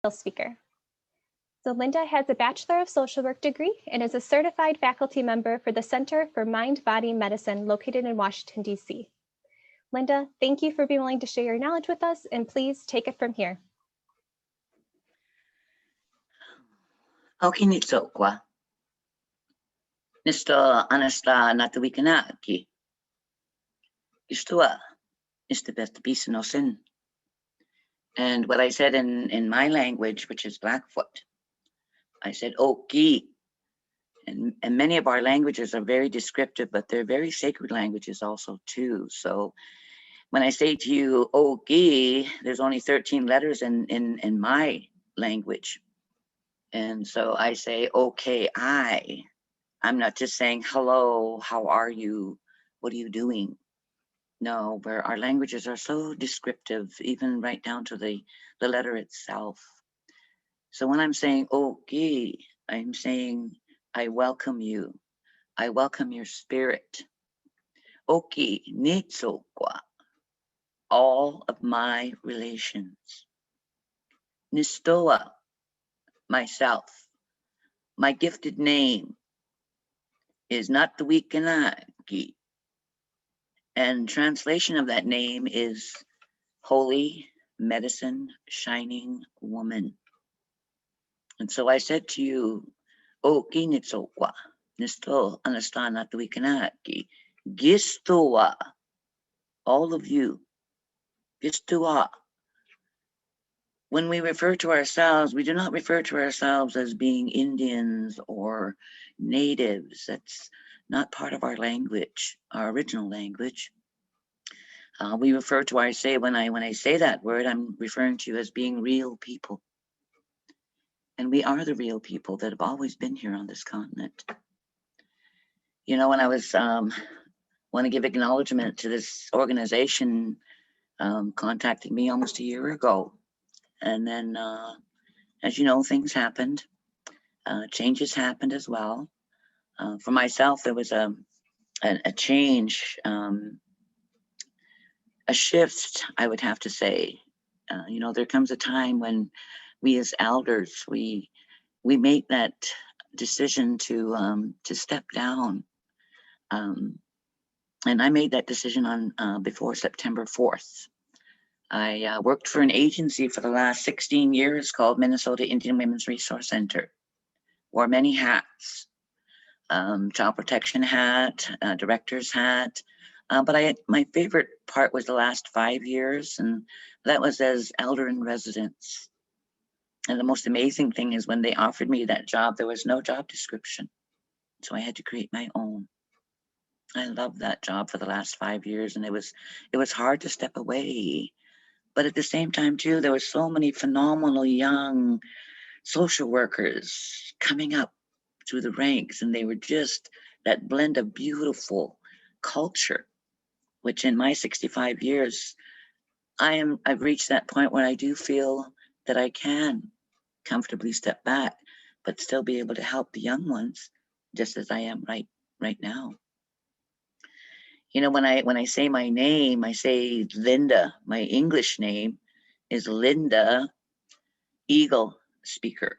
speaker. So Linda has a Bachelor of Social Work degree and is a certified faculty member for the Center for Mind-Body Medicine located in Washington, D.C. Linda, thank you for being willing to share your knowledge with us, and please take it from here. Aukinitsokwa. Nisto anasta natuwikanaki. Istua is the best piece no sin. And what I said in my language, which is Blackfoot, I said oki. And many of our languages are very descriptive, but they're very sacred languages also too. So when I say to you oki, there's only 13 letters in my language. And so I say, okay, I'm not just saying, hello, how are you? What are you doing? No, where our languages are so descriptive, even right down to the letter itself. So when I'm saying, okay, I'm saying, I welcome you. I welcome your spirit. Oki nitsokwa, all of my relations. Nistoa, myself. My gifted name is not the Wikanagi. And translation of that name is Holy Medicine Shining Woman. And so I said to you, O kinitsokwa, nisto anastana tuikanaki, gistoa, all of you, gistoa. When we refer to ourselves, we do not refer to ourselves as being Indians or natives. That's not part of our language, our original language. We refer to when I say that word, I'm referring to you as being real people. And we are the real people that have always been here on this continent. You know, when I was, want to give acknowledgement to this organization contacting me almost a year ago. And then, as you know, things happened, changes happened as well. For myself, there was a change, a shift, I would have to say. You know, there comes a time when we as elders, we make that decision to step down. And I made that decision on before September 4th. I worked for an agency for the last 16 years called Minnesota Indian Women's Resource Center. Wore many hats, child protection hat, director's hat. But my favorite part was the last 5 years, and that was as elder in residence. And the most amazing thing is when they offered me that job, there was no job description. So I had to create my own. I loved that job for the last 5 years, and it was hard to step away. But at the same time too, there were so many phenomenal young social workers coming up through the ranks, and they were just that blend of beautiful culture, which in my 65 years, I've reached that point where I do feel that I can comfortably step back, but still be able to help the young ones, just as I am right now. You know, when I say my name, I say Linda. My English name is Linda Eagle Speaker.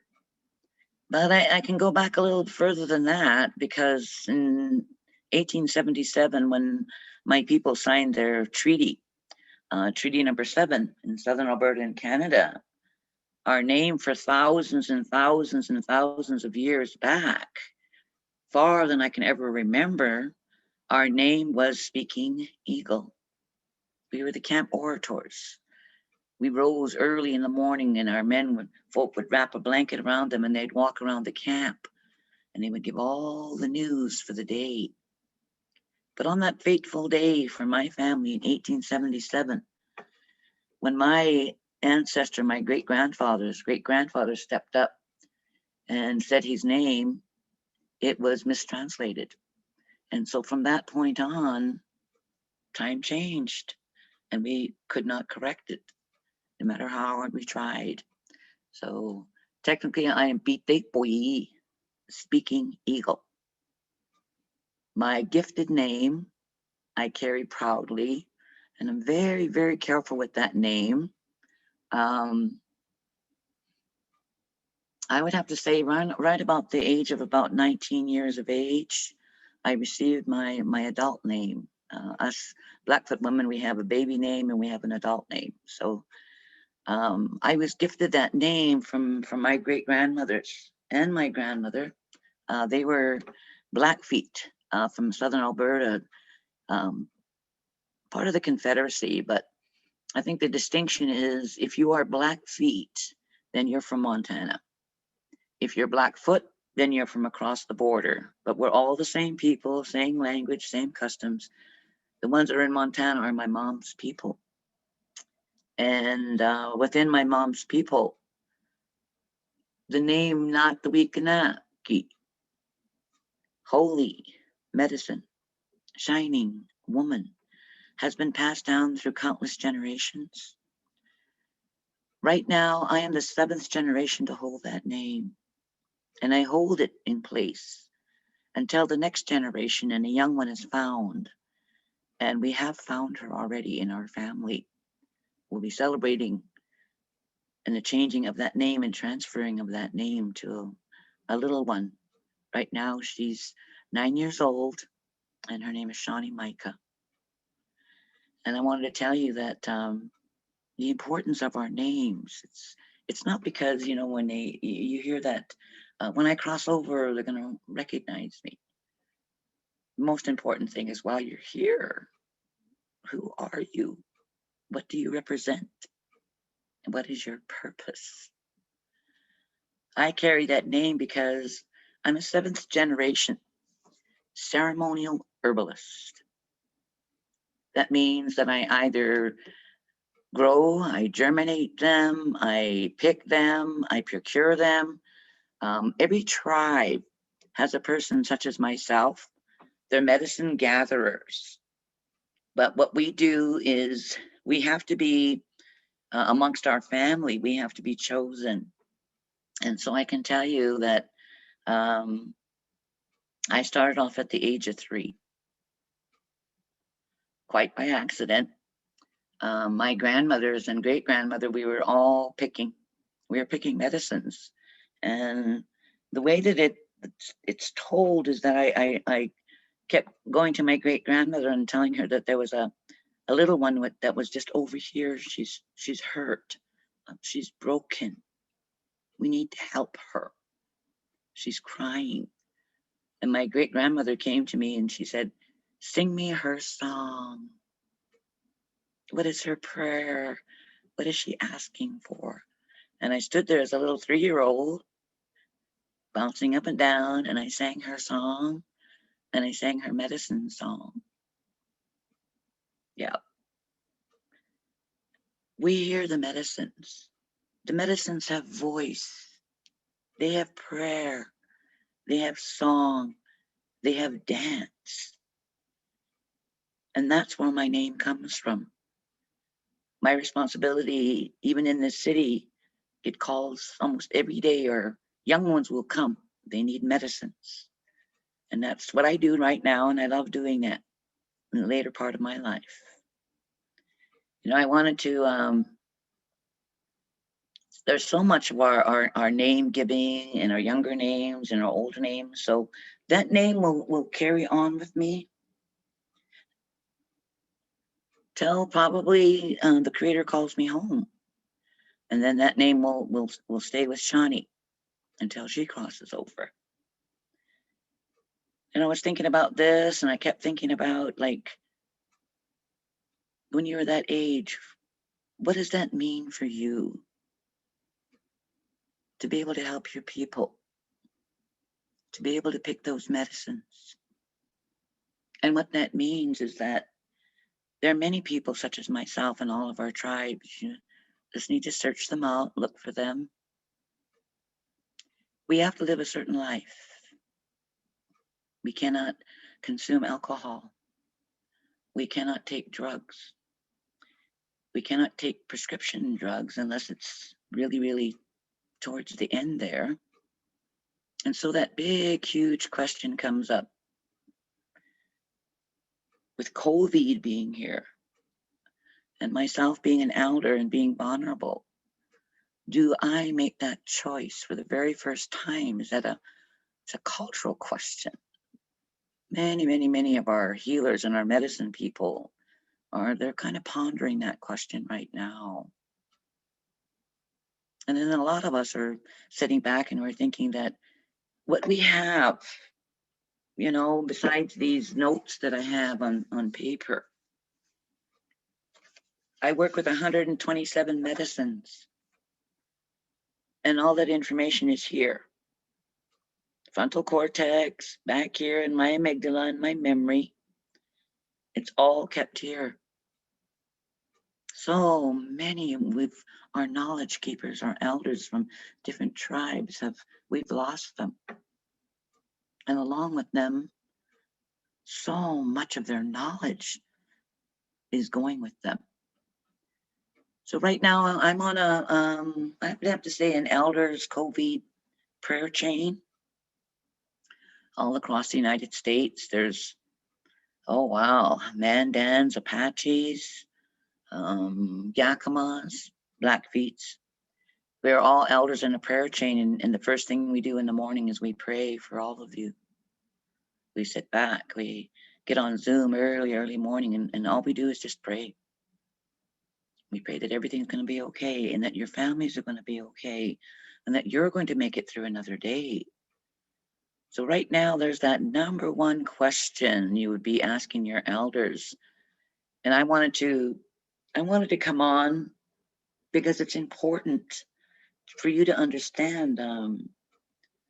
But I can go back a little further than that, because in 1877, when my people signed their treaty, Treaty number 7 in Southern Alberta in Canada, our name for thousands and thousands and thousands of years back, far than I can ever remember, our name was Speaking Eagle. We were the camp orators. We rose early in the morning, and folk would wrap a blanket around them, and they'd walk around the camp, and they would give all the news for the day. But on that fateful day for my family in 1877, when my ancestor, my great-grandfather stepped up and said his name, it was mistranslated. And so from that point on, time changed, and we could not correct it, no matter how hard we tried. So technically, I am Bitepoi, Speaking Eagle. My gifted name, I carry proudly, and I'm very, very careful with that name. I would have to say right about the age of about 19 years of age, I received my adult name. Us Blackfoot women, we have a baby name and we have an adult name. So I was gifted that name from my great grandmothers and my grandmother. They were Blackfeet from southern Alberta, um, part of the Confederacy. But I think the distinction is if you are Blackfeet, then you're from Montana. If you're Blackfoot, then you're from across the border. But we're all the same people, same language, same customs. The ones that are in Montana are my mom's people. And within my mom's people, the name Naktawikanaki, holy, medicine, shining woman, has been passed down through countless generations. Right now, I am the 7th generation to hold that name, and I hold it in place until the next generation and a young one is found. And we have found her already in our family. We'll be celebrating and the changing of that name and transferring of that name to a little one. Right now, she's 9 years old, and her name is Shawnee Micah. And I wanted to tell you that the importance of our names. It's not because when you hear that when I cross over, they're going to recognize me. The most important thing is while you're here, who are you? What do you represent? And what is your purpose? I carry that name because I'm a 7th generation ceremonial herbalist. That means that I either grow, I germinate them, I pick them, I procure them. Every tribe has a person such as myself. They're medicine gatherers. But what we do is we have to be amongst our family, we have to be chosen. And so I can tell you that I started off at the age of 3, quite by accident. My grandmothers and great grandmother, we were all picking. We were picking medicines, and the way that it's told is that I kept going to my great grandmother and telling her that there was a little one that was just over here. She's hurt. She's broken. We need to help her. She's crying. And my great grandmother came to me and she said, "Sing me her song. What is her prayer? What is she asking for?" And I stood there as a little 3-year-old, bouncing up and down, and I sang her song, and I sang her medicine song. Yeah. We hear the medicines. The medicines have voice. They have prayer. They have song. They have dance. And that's where my name comes from. My responsibility, even in this city, it calls almost every day, or young ones will come. They need medicines. And that's what I do right now. And I love doing that in the later part of my life. I wanted to, there's so much of our name giving and our younger names and our older names. So that name will carry on with me till probably the Creator calls me home. And then that name will stay with Shawnee until she crosses over. And I was thinking about this, and I kept thinking about, like, when you're that age, what does that mean for you to be able to help your people, to be able to pick those medicines? And what that means is that there are many people such as myself and all of our tribes. You just need to search them out, look for them. We have to live a certain life. We cannot consume alcohol. We cannot take drugs. We cannot take prescription drugs unless it's really, really towards the end there. And so that big, huge question comes up. With COVID being here and myself being an elder and being vulnerable, do I make that choice for the very first time? Is that it's a cultural question. Many of our healers and our medicine people they're kind of pondering that question right now. And then a lot of us are sitting back and we're thinking that what we have, you know, besides these notes that I have on paper, I work with 127 medicines, and all that information is here. Frontal cortex, back here in my amygdala and my memory. It's all kept here. So many with our knowledge keepers, our elders from different tribes we've lost them. And along with them, so much of their knowledge is going with them. So right now I'm on I have to say an elders COVID prayer chain all across the United States. There's, oh wow, Mandans, Apaches, Yakimas, Blackfeets. We're all elders in a prayer chain, and the first thing we do in the morning is we pray for all of you. We sit back, we get on Zoom early morning, and all we do is just pray. We pray that everything's going to be okay, and that your families are going to be okay, and that you're going to make it through another day. So right now, there's that number one question you would be asking your elders. And I wanted to come on because it's important for you to understand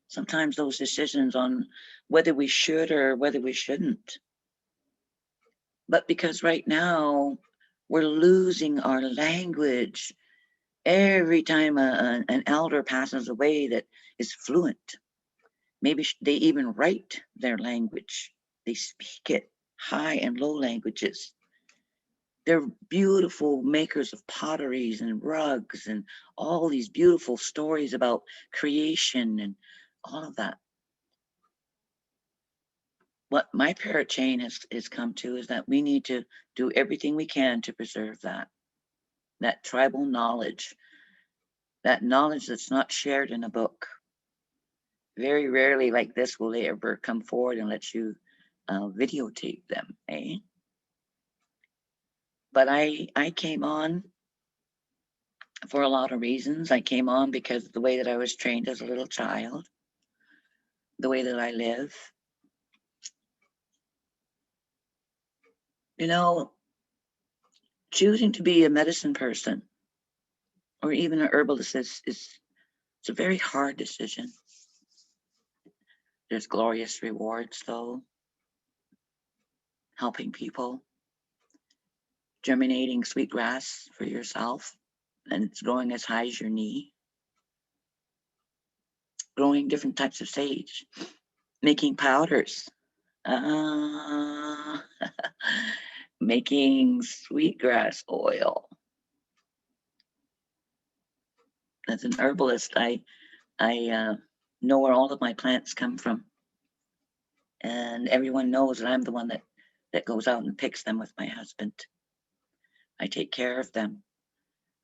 sometimes those decisions on whether we should or whether we shouldn't. But because right now we're losing our language every time an elder passes away that is fluent. Maybe they even write their language. They speak it, high and low languages. They're beautiful makers of potteries and rugs and all these beautiful stories about creation and all of that. What my parrot chain has come to is that we need to do everything we can to preserve that tribal knowledge, that knowledge that's not shared in a book. Very rarely like this will they ever come forward and let you videotape them, eh? But I came on for a lot of reasons. I came on because of the way that I was trained as a little child, the way that I live. You know, choosing to be a medicine person or even an herbalist is it's a very hard decision. There's glorious rewards though. Helping people, germinating sweetgrass for yourself, and it's growing as high as your knee. Growing different types of sage, making powders, making sweetgrass oil. As an herbalist, I know where all of my plants come from, and everyone knows that I'm the one that goes out and picks them with my husband. I take care of them,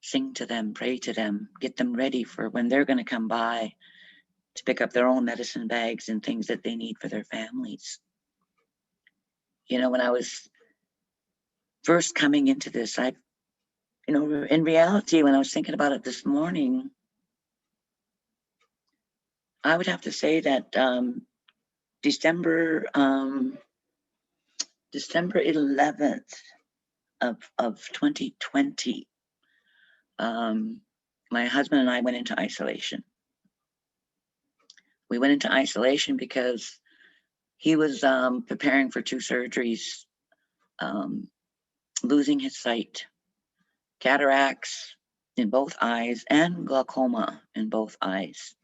sing to them, pray to them, get them ready for when they're going to come by to pick up their own medicine bags and things that they need for their families. You know, when I was first coming into this, in reality, when I was thinking about it this morning, I would have to say that December 11th of 2020, my husband and I went into isolation. We went into isolation because he was preparing for 2 surgeries, losing his sight, cataracts in both eyes and glaucoma in both eyes.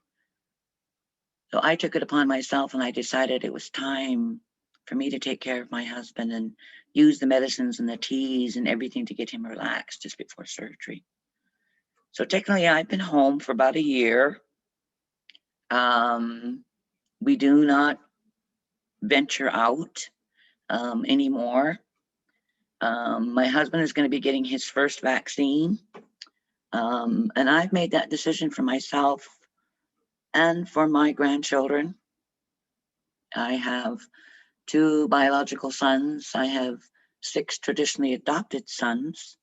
So I took it upon myself and I decided it was time for me to take care of my husband and use the medicines and the teas and everything to get him relaxed just before surgery. So technically I've been home for about a year. We do not venture out anymore. My husband is going to be getting his first vaccine And I've made that decision for myself and for my grandchildren. I have 2 biological sons. I have 6 traditionally adopted sons.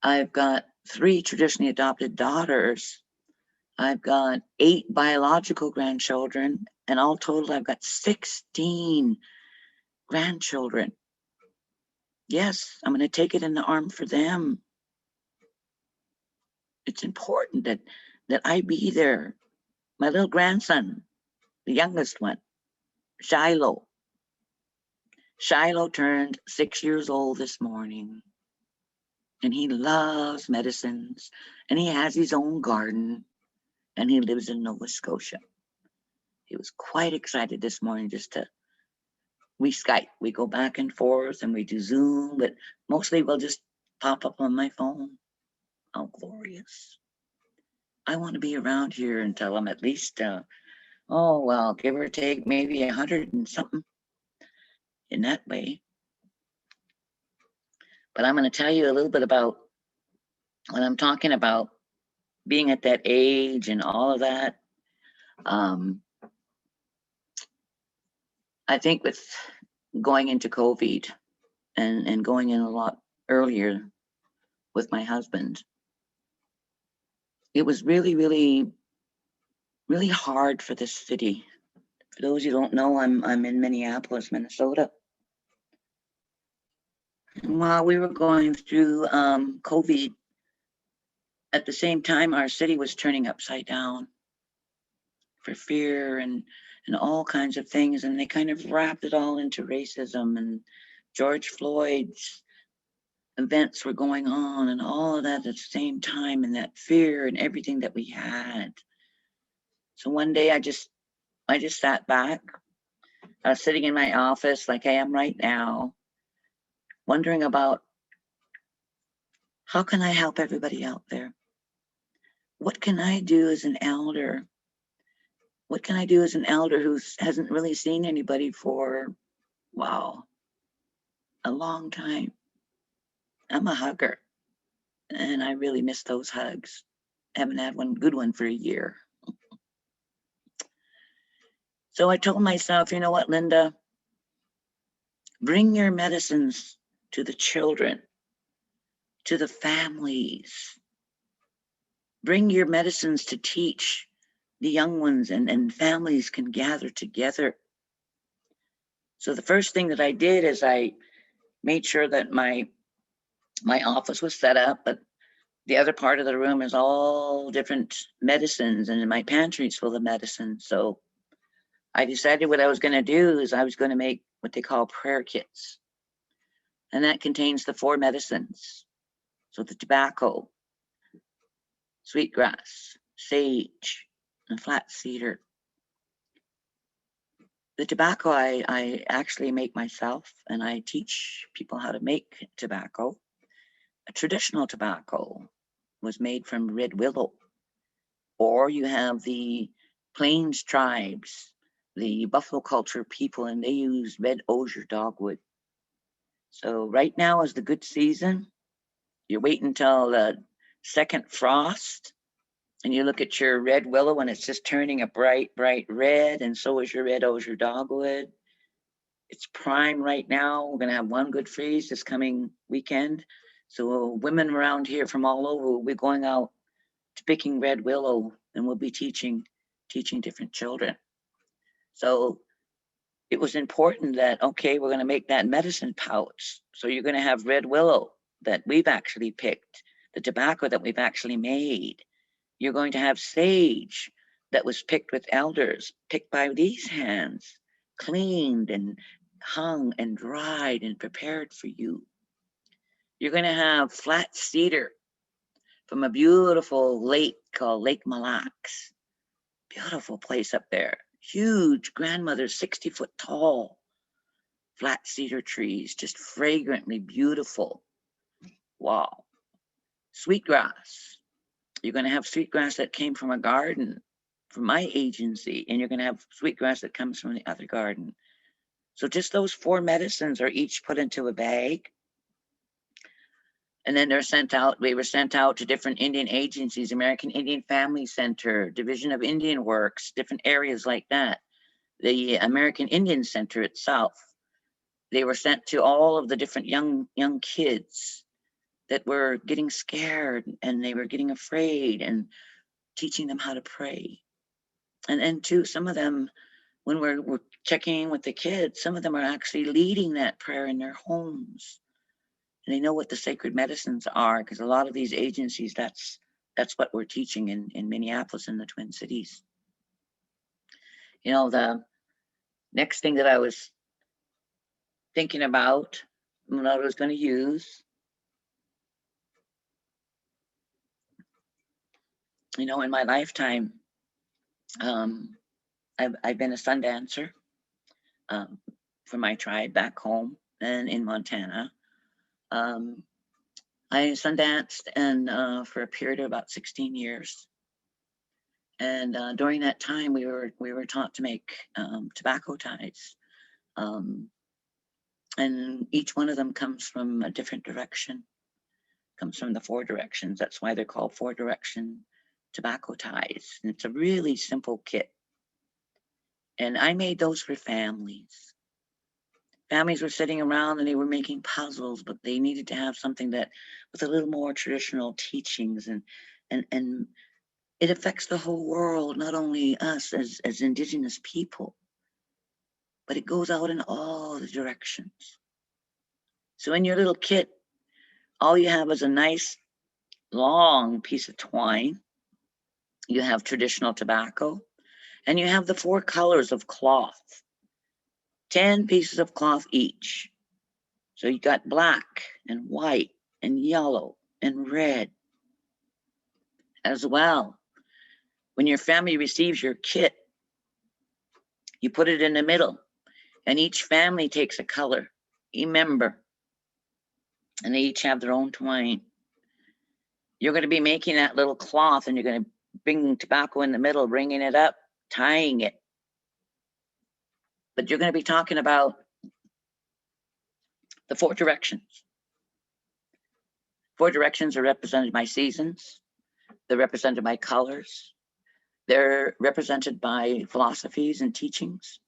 I've got 3 traditionally adopted daughters. I've got 8 biological grandchildren, and all total, I've got 16 grandchildren. Yes, I'm going to take it in the arm for them. It's important that I be there. My little grandson, the youngest one, Shiloh. Shiloh turned 6 years old this morning, and he loves medicines, and he has his own garden, and he lives in Nova Scotia. He was quite excited this morning we Skype, we go back and forth and we do Zoom, but mostly we'll just pop up on my phone. Oh, glorious. I want to be around here until I'm at least, give or take maybe 100 and something in that way. But I'm going to tell you a little bit about when I'm talking about being at that age and all of that. I think with going into COVID and going in a lot earlier with my husband, it was really, really, really hard for this city. For those who don't know, I'm in Minneapolis, Minnesota. And while we were going through COVID, at the same time, our city was turning upside down for fear and all kinds of things. And they kind of wrapped it all into racism, and George Floyd's events were going on and all of that at the same time, and that fear and everything that we had. So one day I just sat back. I was sitting in my office like I am right now, wondering about how can I help everybody out there? What can I do as an elder? What can I do as an elder who hasn't really seen anybody for, wow, a long time? I'm a hugger, and I really miss those hugs. I haven't had one good one for a year. So I told myself, you know what, Linda? Bring your medicines to the children, to the families. Bring your medicines to teach the young ones, and families can gather together. So the first thing that I did is I made sure that my office was set up, but the other part of the room is all different medicines, and my pantry's full of medicine. So I decided what I was going to do is I was going to make what they call prayer kits. And that contains the 4 medicines. So the tobacco, sweetgrass, sage, and flat cedar. The tobacco I actually make myself, and I teach people how to make tobacco. A traditional tobacco was made from red willow. Or you have the Plains tribes, the buffalo culture people, and they use red osier dogwood. So right now is the good season. You wait until the second frost, and you look at your red willow and it's just turning a bright, bright red, and so is your red osier dogwood. It's prime right now. We're going to have one good freeze this coming weekend. So women around here from all over will be going out to picking red willow, and we'll be teaching different children. So it was important that, okay, we're going to make that medicine pouch. So you're going to have red willow that we've actually picked, the tobacco that we've actually made. You're going to have sage that was picked with elders, picked by these hands, cleaned and hung and dried and prepared for you. You're going to have flat cedar from a beautiful lake called Lake Mille Lacs. Beautiful place up there. Huge grandmother, 60-foot tall, flat cedar trees, just fragrantly beautiful. Wow. Sweetgrass. You're going to have sweetgrass that came from a garden from my agency, and you're going to have sweetgrass that comes from the other garden. So just those 4 medicines are each put into a bag. And then they're sent out, we were sent out to different Indian agencies, American Indian Family Center, Division of Indian Works, different areas like that. The American Indian Center itself, they were sent to all of the different young kids that were getting scared and they were getting afraid, and teaching them how to pray. And to some of them, when we're checking in with the kids, some of them are actually leading that prayer in their homes. And they know what the sacred medicines are, because a lot of these agencies, that's what we're teaching in Minneapolis and the Twin Cities. You know, the next thing that I was thinking about, what I was going to use, you know, in my lifetime, I've been a sun dancer for my tribe back home and in Montana. I sun danced and for a period of about 16 years. And during that time, we were taught to make tobacco ties. And each one of them comes from a different direction, comes from the 4 directions. That's why they're called 4 direction tobacco ties. And it's a really simple kit. And I made those for families. Families were sitting around and they were making puzzles, but they needed to have something that with a little more traditional teachings, and it affects the whole world, not only us as Indigenous people, but it goes out in all the directions. So in your little kit, all you have is a nice long piece of twine. You have traditional tobacco, and you have the 4 colors of cloth, 10 pieces of cloth each. So you got black and white and yellow and red as well. When your family receives your kit, you put it in the middle, and each family takes a color, a member, and they each have their own twine. You're going to be making that little cloth, and you're going to bring tobacco in the middle, bringing it up, tying it. But you're going to be talking about the 4 directions. 4 directions are represented by seasons. They're represented by colors. They're represented by philosophies and teachings.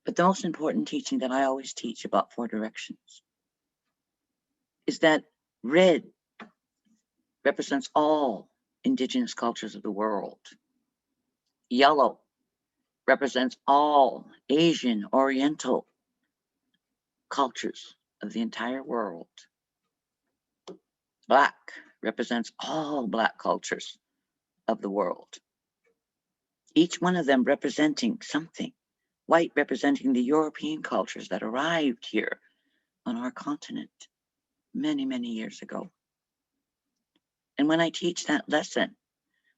But the most important teaching that I always teach about 4 directions is that red represents all Indigenous cultures of the world. Yellow represents all Asian, Oriental cultures of the entire world. Black represents all Black cultures of the world. Each one of them representing something. White representing the European cultures that arrived here on our continent many, many years ago. And when I teach that lesson,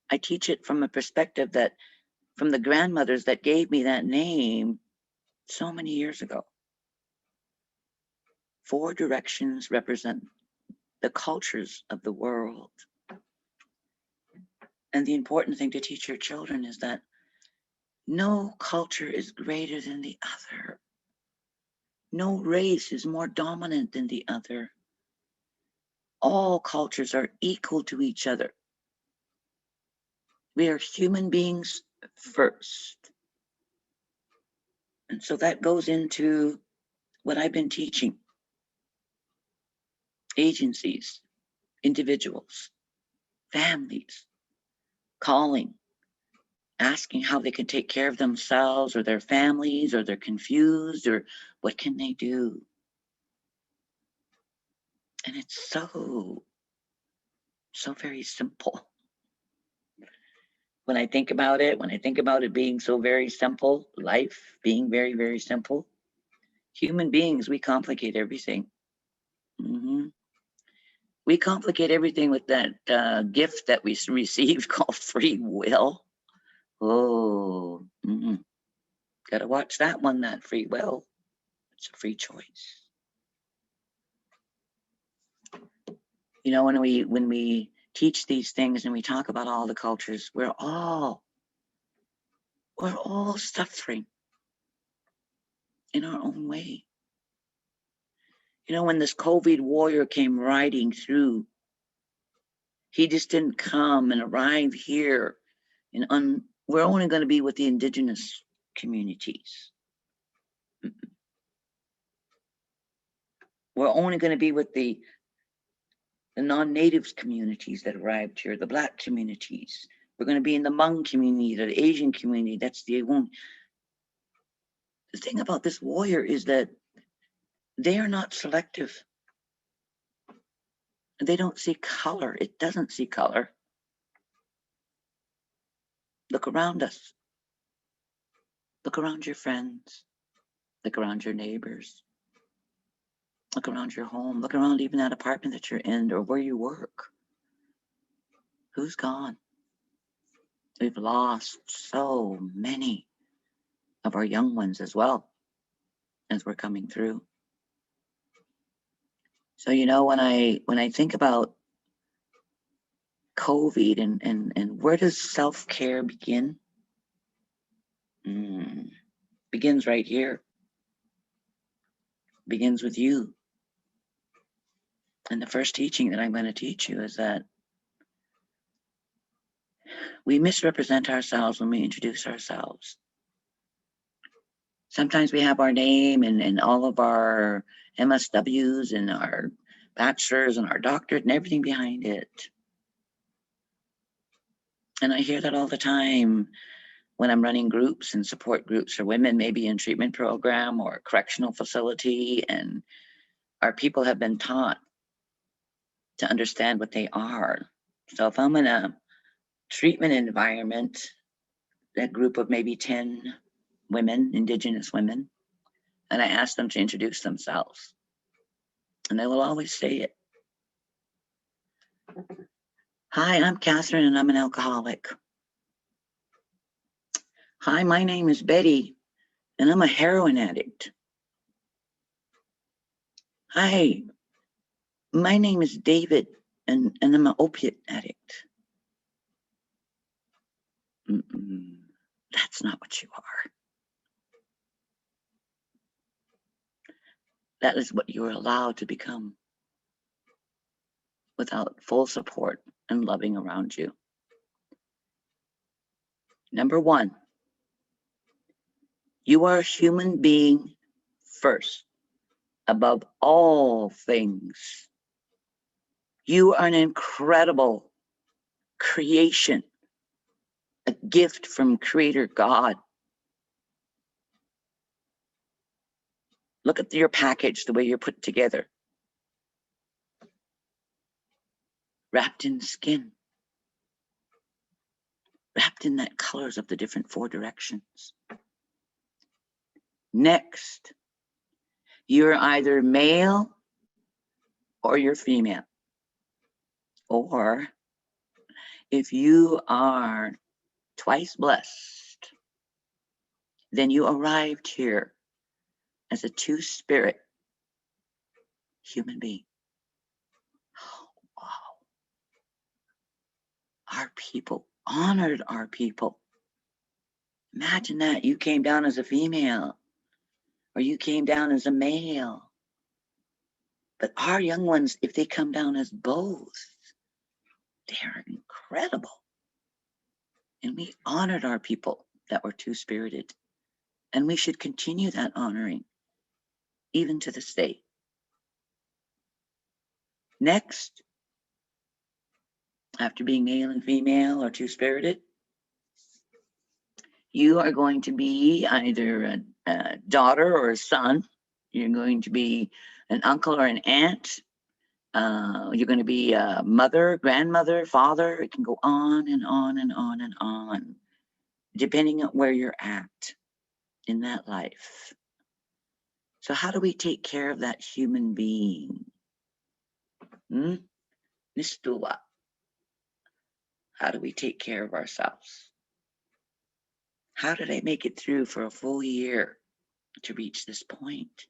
I teach it from a perspective that from the grandmothers that gave me that name so many years ago. 4 directions represent the cultures of the world. And the important thing to teach your children is that no culture is greater than the other. No race is more dominant than the other. All cultures are equal to each other. We are human beings first. And so that goes into what I've been teaching. Agencies, individuals, families, calling, asking how they can take care of themselves or their families, or they're confused, or what can they do? And it's so very simple. When I think about it being so very simple, life being very, very simple, human beings, we complicate everything. We complicate everything with that gift that we received called free will. Oh, gotta watch that one, that free will. It's a free choice. You know, when we teach these things and we talk about all the cultures, we're all suffering in our own way. You know, when this COVID warrior came riding through, he just didn't come and arrive here. And we're only going to be with the indigenous communities. We're only going to be with the non-natives communities that arrived here, the Black communities. We're going to be in the Hmong community, the Asian community. That's the one. The thing about this warrior is that they are not selective. They don't see color. It doesn't see color. Look around us. Look around your friends. Look around your neighbors. Look around your home. Look around even that apartment that you're in or where you work. Who's gone? We've lost so many of our young ones as well as we're coming through. So, you know, when I think about COVID and where does self-care begin? Begins right here. Begins with you. And the first teaching that I'm going to teach you is that we misrepresent ourselves when we introduce ourselves. Sometimes we have our name and all of our MSWs and our bachelors and our doctorate and everything behind it. And I hear that all the time when I'm running groups and support groups for women, maybe in treatment program or correctional facility, and our people have been taught to understand what they are. So if I'm in a treatment environment, that group of maybe 10 women, Indigenous women, and I ask them to introduce themselves, and they will always say it. Hi, I'm Catherine and I'm an alcoholic. Hi, my name is Betty and I'm a heroin addict. Hi, my name is David and I'm an opiate addict. That's not what you are. That is what you are allowed to become without full support and loving around you. Number one, you are a human being first, above all things. You are an incredible creation, a gift from Creator God. Look at your package, the way you're put together. Wrapped in skin. Wrapped in that colors of the different 4 directions. Next, you're either male or you're female. Or if you are twice blessed, then you arrived here as a 2-spirit human being. Oh, wow. Our people honored our people. Imagine that you came down as a female or you came down as a male. But our young ones, if they come down as both, they're incredible. And we honored our people that were 2-spirited. And we should continue that honoring, even to this day. Next, after being male and female or 2-spirited, you are going to be either a daughter or a son. You're going to be an uncle or an aunt. You're going to be a mother, grandmother, father. It can go on and on and on and on, depending on where you're at in that life. So how do we take care of that human being? Nistula. How do we take care of ourselves? How did I make it through for a full year to reach this point?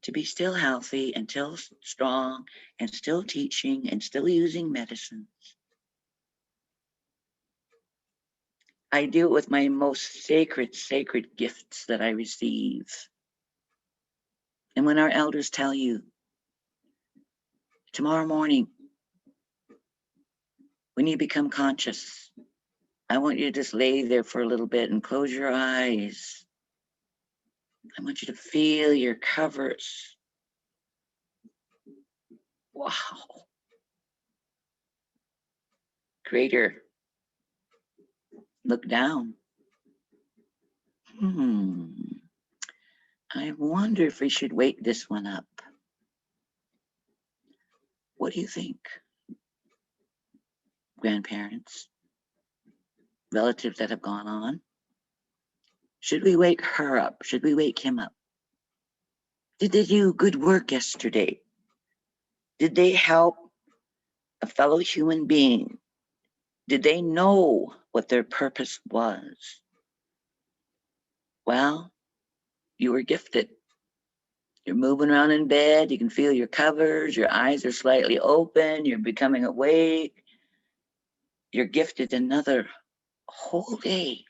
To be still healthy and still strong and still teaching and still using medicines. I do it with my most sacred gifts that I receive. And when our elders tell you, tomorrow morning, when you become conscious, I want you to just lay there for a little bit and close your eyes. I want you to feel your covers. Wow. Greater. Look down. I wonder if we should wake this one up. What do you think? Grandparents, relatives that have gone on? Should we wake her up? Should we wake him up? Did they do good work yesterday? Did they help a fellow human being? Did they know what their purpose was? Well, you were gifted. You're moving around in bed. You can feel your covers. Your eyes are slightly open. You're becoming awake. You're gifted another whole day.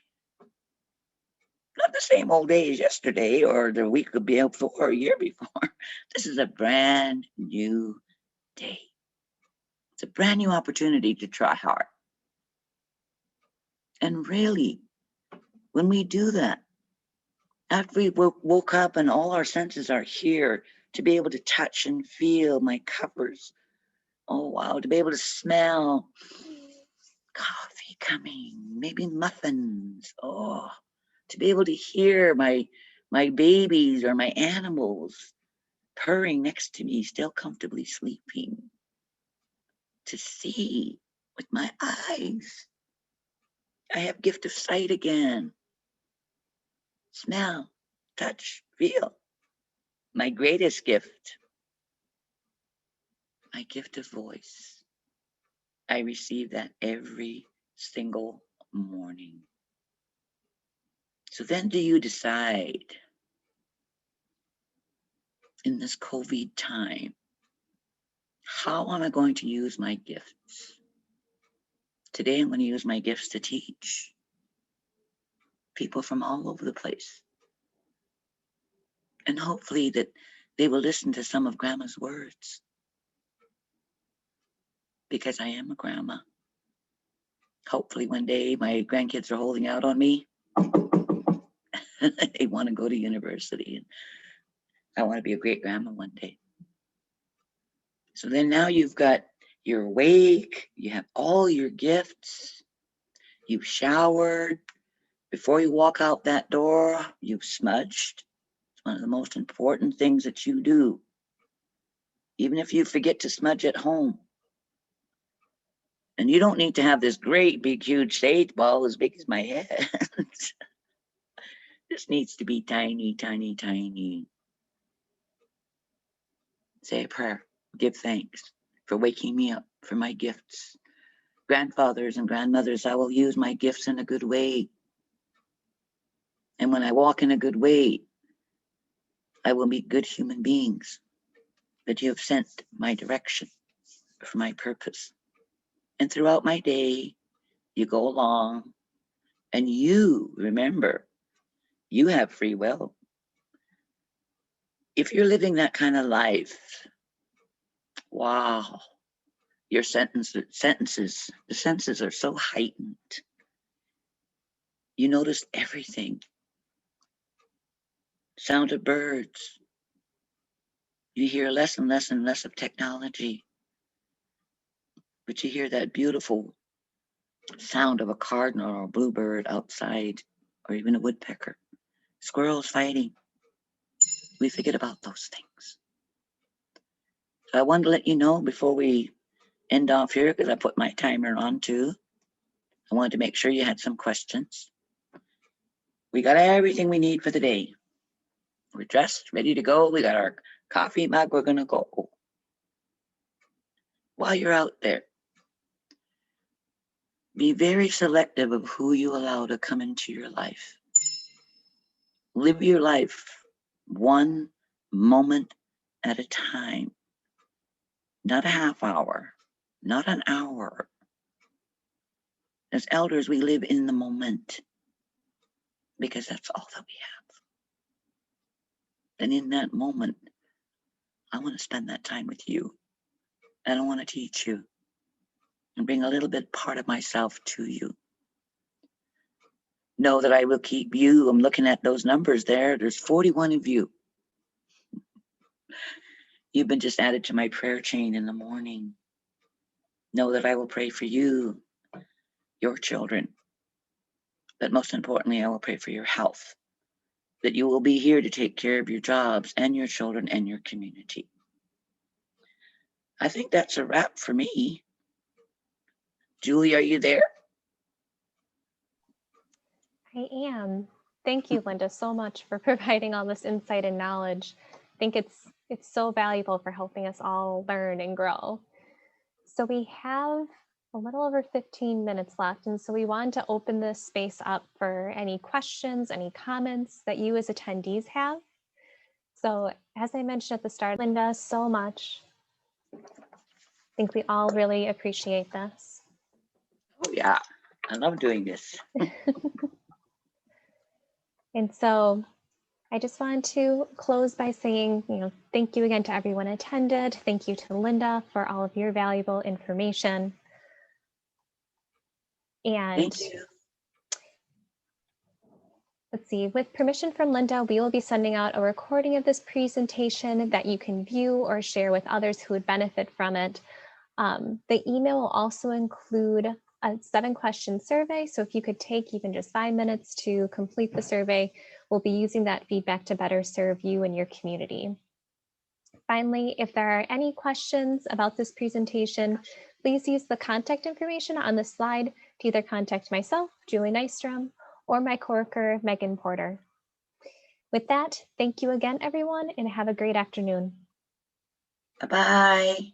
Not the same old day as yesterday or the week before or a year before. This is a brand new day. It's a brand new opportunity to try hard. And really, when we do that, after we woke up and all our senses are here, to be able to touch and feel my covers. Oh, wow, to be able to smell coffee coming, maybe muffins. Oh, to be able to hear my babies or my animals purring next to me, still comfortably sleeping. To see with my eyes. I have gift of sight again. Smell, touch, feel. My greatest gift, my gift of voice. I receive that every single morning. So then do you decide in this COVID time, how am I going to use my gifts? Today I'm going to use my gifts to teach people from all over the place. And hopefully that they will listen to some of Grandma's words. Because I am a grandma. Hopefully one day my grandkids are holding out on me. They want to go to university. And I want to be a great grandma one day. So then now you're awake, you have all your gifts, you've showered. Before you walk out that door, you've smudged. It's one of the most important things that you do. Even if you forget to smudge at home. And you don't need to have this great, big, huge sage ball as big as my head. This needs to be tiny, tiny, tiny. Say a prayer. Give thanks for waking me up, for my gifts. Grandfathers and grandmothers, I will use my gifts in a good way. And when I walk in a good way, I will meet good human beings that you have sent my direction for my purpose. And throughout my day, you go along and you remember, you have free will. If you're living that kind of life, wow, your the senses are so heightened. You notice everything. Sound of birds. You hear less and less and less of technology. But you hear that beautiful sound of a cardinal or a bluebird outside, or even a woodpecker. Squirrels fighting. We forget about those things. So I wanted to let you know before we end off here, because I put my timer on too. I wanted to make sure you had some questions. We got everything we need for the day. We're dressed, ready to go. We got our coffee mug. We're going to go. While you're out there, be very selective of who you allow to come into your life. Live your life one moment at a time. Not a half hour, not an hour. As elders, we live in the moment because that's all that we have. And in that moment, I want to spend that time with you. And I want to teach you and bring a little bit part of myself to you. Know that I will keep you. I'm looking at those numbers there. There's 41 of you. You've been just added to my prayer chain in the morning. Know that I will pray for you, your children, but most importantly, I will pray for your health, that you will be here to take care of your jobs and your children and your community. I think that's a wrap for me. Julie, are you there? I am. Thank you, Linda, so much for providing all this insight and knowledge. I think it's so valuable for helping us all learn and grow. So we have a little over 15 minutes left, and so we wanted to open this space up for any questions, any comments that you as attendees have. So as I mentioned at the start, Linda, so much. I think we all really appreciate this. Oh yeah, I love doing this. And so I just wanted to close by saying, thank you again to everyone attended. Thank you to Linda for all of your valuable information. And Thank you. Let's see, with permission from Linda, we will be sending out a recording of this presentation that you can view or share with others who would benefit from it. The email will also include a 7-question survey. So if you could take even just 5 minutes to complete the survey, we'll be using that feedback to better serve you and your community. Finally, if there are any questions about this presentation, please use the contact information on the slide to either contact myself, Julie Nystrom, or my coworker, Megan Porter. With that, thank you again, everyone, and have a great afternoon. Bye-bye.